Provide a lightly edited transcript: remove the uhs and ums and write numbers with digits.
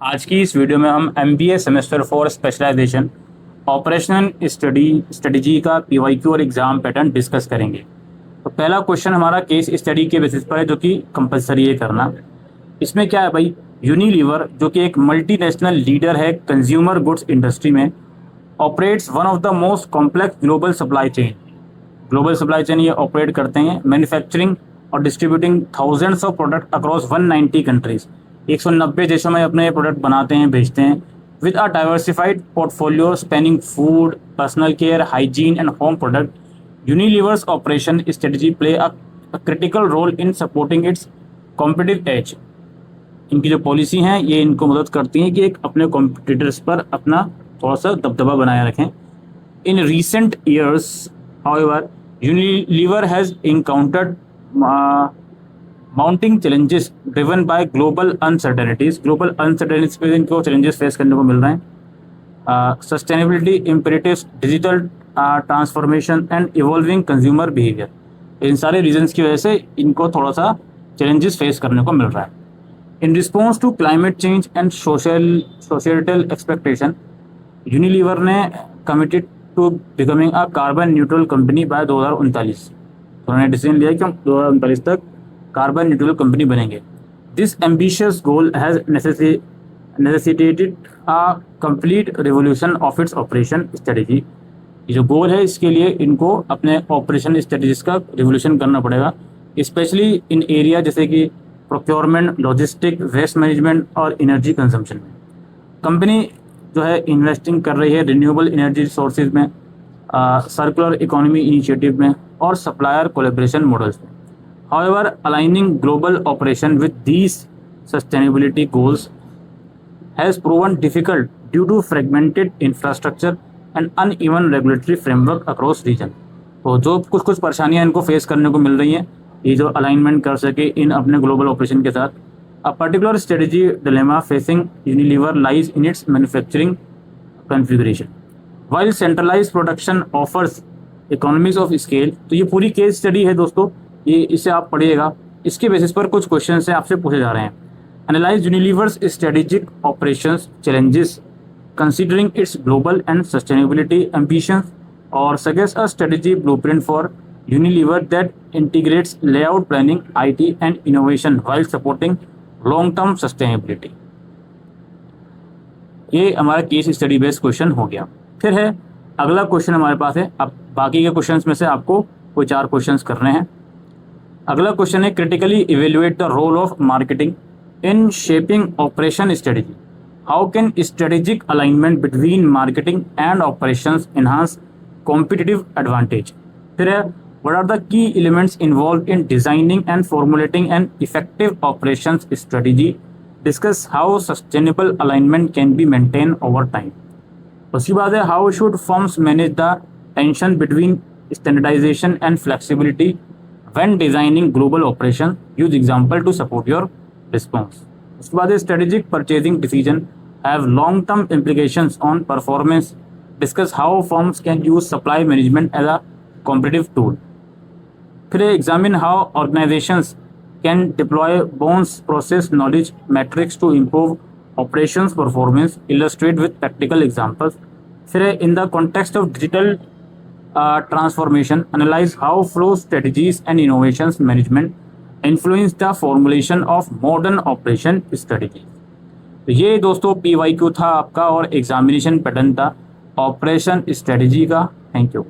आज की इस वीडियो में हम MBA semester 4 specialization operational strategy का PYQ और एग्ज़ाम पैटर्न डिस्कस करेंगे। तो पहला क्वेश्चन हमारा केस स्टडी के बेसिस पर है, जो कि कंपलसरी है करना। इसमें क्या है भाई, यूनिलीवर जो कि एक मल्टीनेशनल लीडर है कंज्यूमर गुड्स इंडस्ट्री में, operates one of the most complex global supply chain ये ऑपरेट करते हैं, मैन्युफैक्चरिंग और distributing thousands of product across 190 countries. 190 देशों में अपने प्रोडक्ट बनाते हैं, बेचते हैं, with a diversified portfolio spanning food, personal care, hygiene and home product. Unilever's operation strategy play a critical role in supporting its competitive edge. इनकी जो policy हैं ये इनको मदद करती हैं कि एक अपने कॉम्पिटिटर्स पर अपना थोड़ा सा दबदबा बनाए रखें। In recent years however Unilever has encountered mounting challenges driven by global uncertainties पे इनको challenges फेस करने को मिल रहे हैं। Sustainability imperatives, digital transformation and evolving consumer behavior, इन सारे रीजंस की वजह से इनको थोड़ा सा challenges फेस करने को मिल रहा है। In response to climate change and societal expectation, Unilever ने committed to becoming a carbon neutral company by 2039। उन्होंने डिसीजन लिया कि हम 2039 तक कार्बन न्यूट्रल कंपनी बनेंगे। This ambitious goal has necessitated a complete revolution of its operation strategy. ये जो गोल है इसके लिए इनको अपने ऑपरेशन स्ट्रेटजीज का रिवोल्यूशन करना पड़ेगा, स्पेशली इन एरिया जैसे कि प्रोक्योरमेंट, लॉजिस्टिक, वेस्ट मैनेजमेंट और एनर्जी कंजम्पशन में। कंपनी जो है इन्वेस्टिंग कर रही है रिन्यूएबल एनर्जी रिसोर्सेज में, सर्कुलर इकोनॉमी इनिशिएटिव में और सप्लायर कोलैबोरेशन मॉडल्स में। However aligning global operation with these sustainability goals has proven difficult due to fragmented infrastructure and uneven regulatory framework across region. तो जो कुछ परेशानियां इनको फेस करने को मिल रही हैं, ये जो अलाइनमेंट कर सके इन अपने ग्लोबल ऑपरेशन के साथ। A particular strategy dilemma facing Unilever lies in its manufacturing configuration. While centralized production offers economies of scale, तो ये पूरी केस स्टडी है दोस्तों, ये इसे आप पढ़िएगा। इसके बेसिस पर कुछ क्वेश्चन से आपसे पूछे जा रहे हैं। Analyze Unilever's strategic operations challenges considering its global and sustainability ambitions, or suggest a strategy blueprint for Unilever that integrates layout planning, IT and innovation while supporting long term sustainability. ये हमारा case study based question हो गया। फिर है अगला question हमारे पास है। अब बाकी के क्वेश्चंस में से आपको कोई 4 क्वेश्चंस करने हैं। अगला क्वेश्चन है critically evaluate the role of marketing in shaping operation strategy. How can strategic alignment between marketing and operations enhance competitive advantage. फिर है what are the key elements involved in designing and formulating an effective operations strategy? Discuss how sustainable alignment can be maintained over time. उसके बाद है how should firms manage the tension between standardization and flexibility when designing global operations? Use example to support your response. उसके बाद है strategic purchasing decision have long-term implications on performance. Discuss how firms can use supply management as a competitive tool. फिर examine how organisations can deploy bones process knowledge matrix to improve operations performance, illustrate with practical examples. फिर in the context of digital transformation analyse how flow strategies and innovations management influence the formulation of modern operation strategy. तो ये दोस्तों PYQ था आपका और examination pattern था operation strategy का। Thank you.